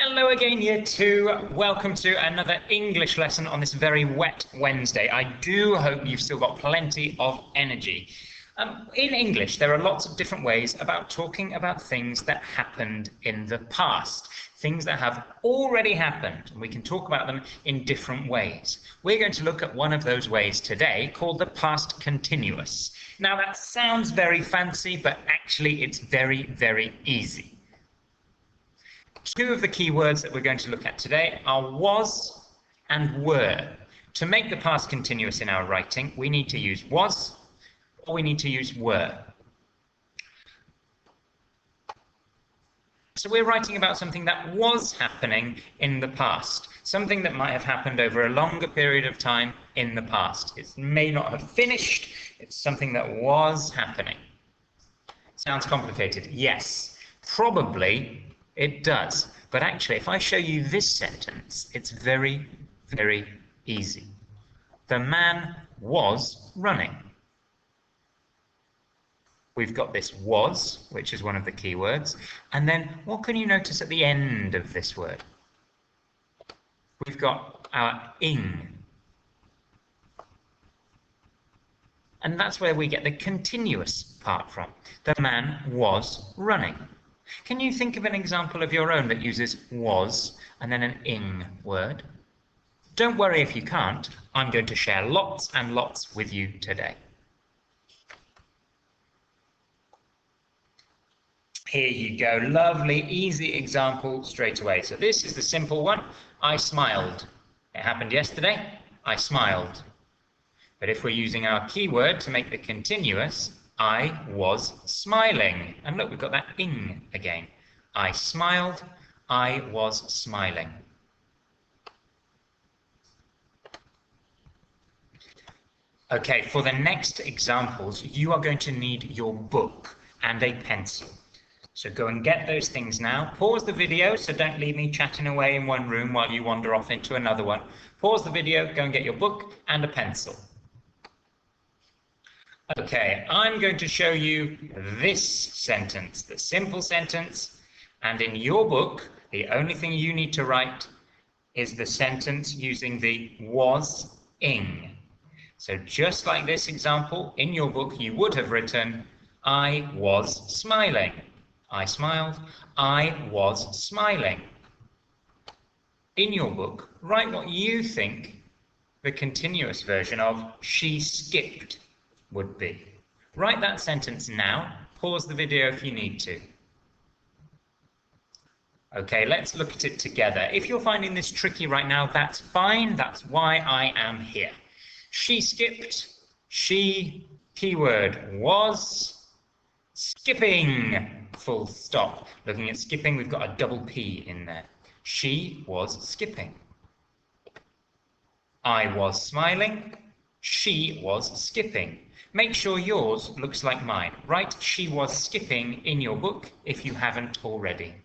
Hello again, Year 2. Welcome to another English lesson on this very wet Wednesday. I do hope you've still got plenty of energy. In English, there are lots of different ways about talking about things that happened in the past, things that have already happened, and we can talk about them in different ways. We're going to look at one of those ways today called the past continuous. Now, that sounds very fancy, but actually it's very, very easy. Two of the key words that we're going to look at today are was and were. To make the past continuous in our writing, we need to use was or we need to use were. So we're writing about something that was happening in the past, something that might have happened over a longer period of time in the past. It may not have finished, it's something that was happening. Sounds complicated? Yes, probably. It does, but actually, if I show you this sentence, it's very, very easy. The man was running. We've got this was, which is one of the key words, and then what can you notice at the end of this word? We've got our ing. And that's where we get the continuous part from. The man was running. Can you think of an example of your own that uses was and then an ing word? Don't worry if you can't. I'm going to share lots and lots with you today. Here you go. Lovely, easy example straight away. So this is the simple one. I smiled. It happened yesterday. I smiled. But if we're using our keyword to make the continuous, I was smiling. And look, we've got that ing again. I smiled. I was smiling. Okay, for the next examples, you are going to need your book and a pencil. So go and get those things now. Pause the video, so don't leave me chatting away in one room while you wander off into another one. Pause the video, go and get your book and a pencil. Okay, I'm going to show you this sentence, the simple sentence, and in your book, the only thing you need to write is the sentence using the was ing. So just like this example, in your book, you would have written, I was smiling. I smiled. I was smiling. In your book, write what you think the continuous version of she skipped would be. Write that sentence now. Pause the video if you need to. Okay, let's look at it together. If you're finding this tricky right now, that's fine. That's why I am here. She skipped. She, keyword, was skipping. Full stop. Looking at skipping, we've got a double P in there. She was skipping. I was smiling. She was skipping. Make sure yours looks like mine. Write she was skipping in your book if you haven't already.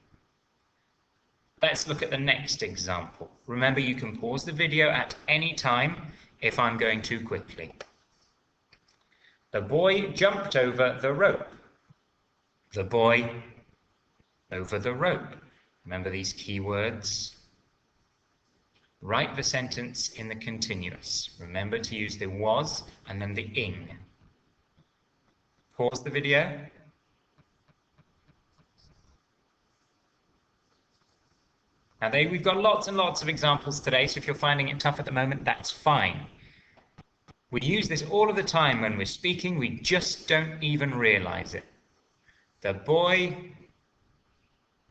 Let's look at the next example. Remember, you can pause the video at any time if I'm going too quickly. The boy jumped over the rope. The boy over the rope. Remember these key words? Write the sentence in the continuous. Remember to use the was and then the ing. Pause the video. Now we've got lots and lots of examples today, so if you're finding it tough at the moment, that's fine. We use this all of the time when we're speaking, we just don't even realize it. The boy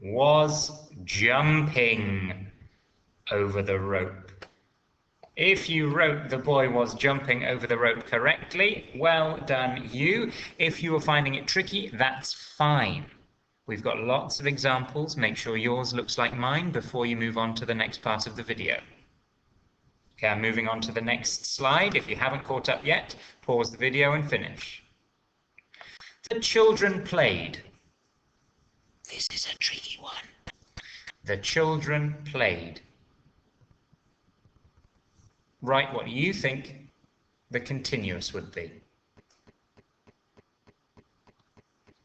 was jumping over the rope. If you wrote the boy was jumping over the rope correctly, well done you. If you were finding it tricky, that's fine. We've got lots of examples. Make sure yours looks like mine before you move on to the next part of the video. Okay, I'm moving on to the next slide. If you haven't caught up yet, pause the video and finish. The children played. This is a tricky one. The children played. Write what you think the continuous would be.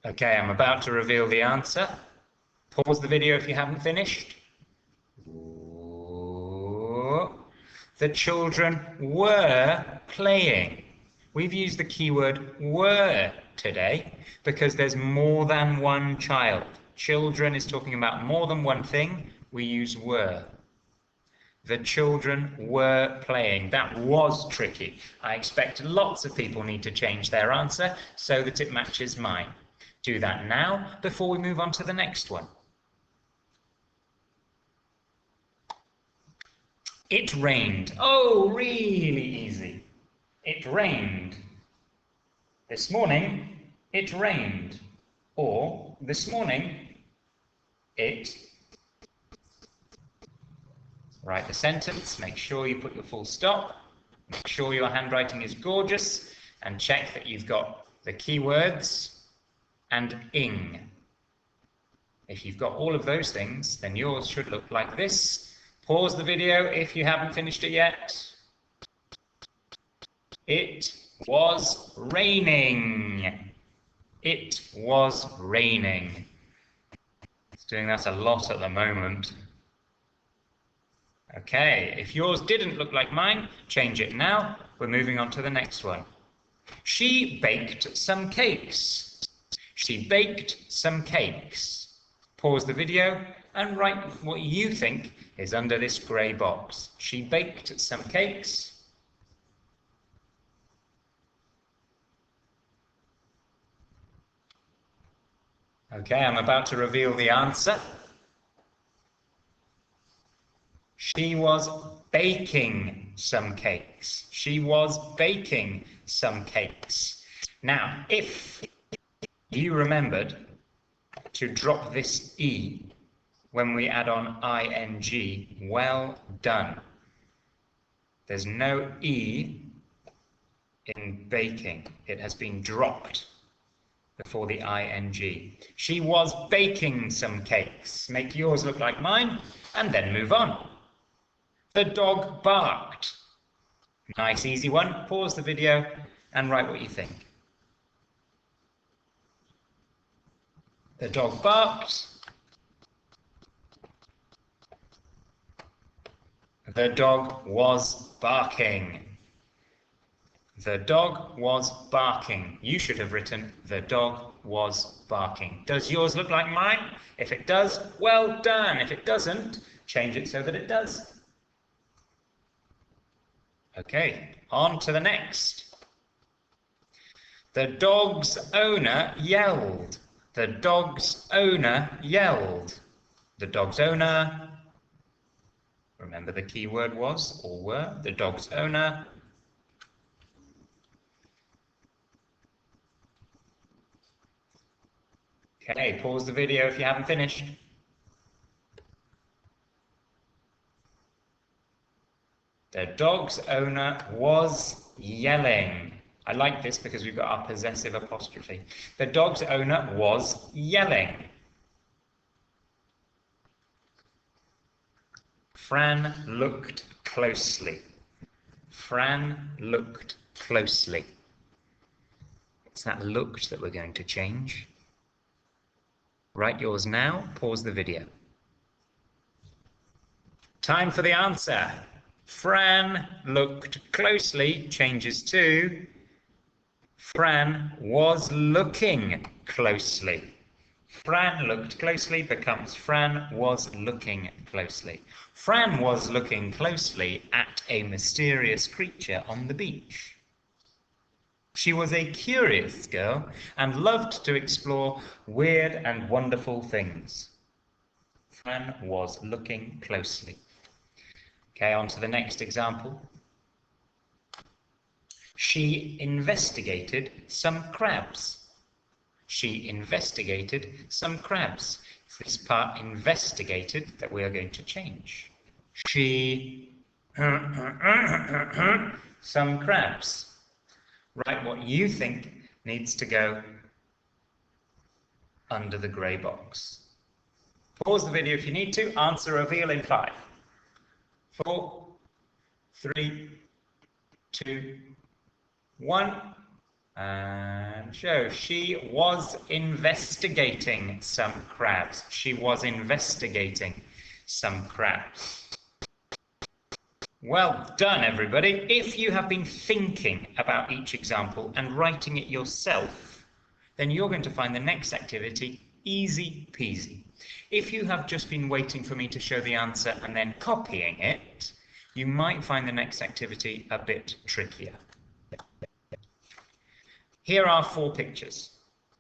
Okay, I'm about to reveal the answer. Pause the video if you haven't finished. The children were playing. We've used the keyword were today because there's more than one child. Children is talking about more than one thing. We use were. The children were playing. That was tricky. I expect lots of people need to change their answer so that it matches mine. Do that now before we move on to the next one. It rained. Oh, really easy. It rained. This morning, it rained. Or, this morning, it... Write the sentence, make sure you put your full stop, make sure your handwriting is gorgeous, and check that you've got the keywords and ing. If you've got all of those things, then yours should look like this. Pause the video if you haven't finished it yet. It was raining. It was raining. It's doing that a lot at the moment. Okay, if yours didn't look like mine, change it now. We're moving on to the next one. She baked some cakes. She baked some cakes. Pause the video and write what you think is under this grey box. She baked some cakes. Okay, I'm about to reveal the answer. She was baking some cakes. She was baking some cakes. Now, if you remembered to drop this E when we add on ing, well done. There's no E in baking. It has been dropped before the ing. She was baking some cakes. Make yours look like mine, and then move on. The dog barked. Nice, easy one. Pause the video and write what you think. The dog barked. The dog was barking. The dog was barking. You should have written, the dog was barking. Does yours look like mine? If it does, well done. If it doesn't, change it so that it does. Okay, on to the next. The dog's owner yelled. The dog's owner yelled. The dog's owner, remember the key word was or were, the dog's owner. Okay, pause the video if you haven't finished. The dog's owner was yelling. I like this because we've got our possessive apostrophe. The dog's owner was yelling. Fran looked closely. Fran looked closely. It's that looked that we're going to change. Write yours now. Pause the video. Time for the answer. Fran looked closely changes to Fran was looking closely. Fran looked closely becomes Fran was looking closely. Fran was looking closely at a mysterious creature on the beach. She was a curious girl and loved to explore weird and wonderful things. Fran was looking closely. Okay, on to the next example. She investigated some crabs. She investigated some crabs. It's this part investigated that we are going to change. She some crabs. Write what you think needs to go under the grey box. Pause the video if you need to. Answer reveal in 5, 4, 3, 2, 1, and show. She was investigating some crabs. She was investigating some crabs. Well done, everybody. If you have been thinking about each example and writing it yourself, then you're going to find the next activity easy peasy. If you have just been waiting for me to show the answer and then copying it, you might find the next activity a bit trickier. Here are 4 pictures.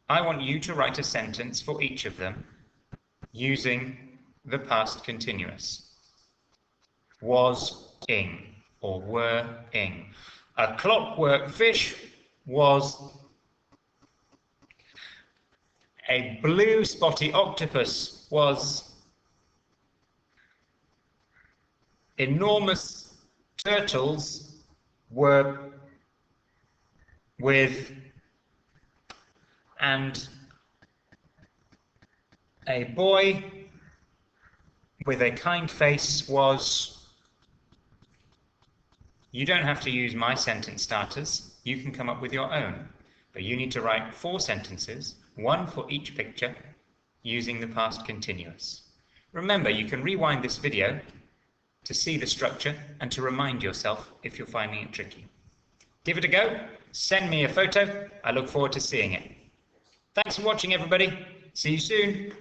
I want you to write a sentence for each of them using the past continuous. Was ing or were ing. A clockwork fish was. A blue spotty octopus was. Enormous turtles were with. And a boy with a kind face was. You don't have to use my sentence starters. You can come up with your own. But you need to write 4 sentences, 1 for each picture, using the past continuous. Remember, you can rewind this video to see the structure and to remind yourself if you're finding it tricky. Give it a go. Send me a photo. I look forward to seeing it. Thanks for watching, everybody. See you soon.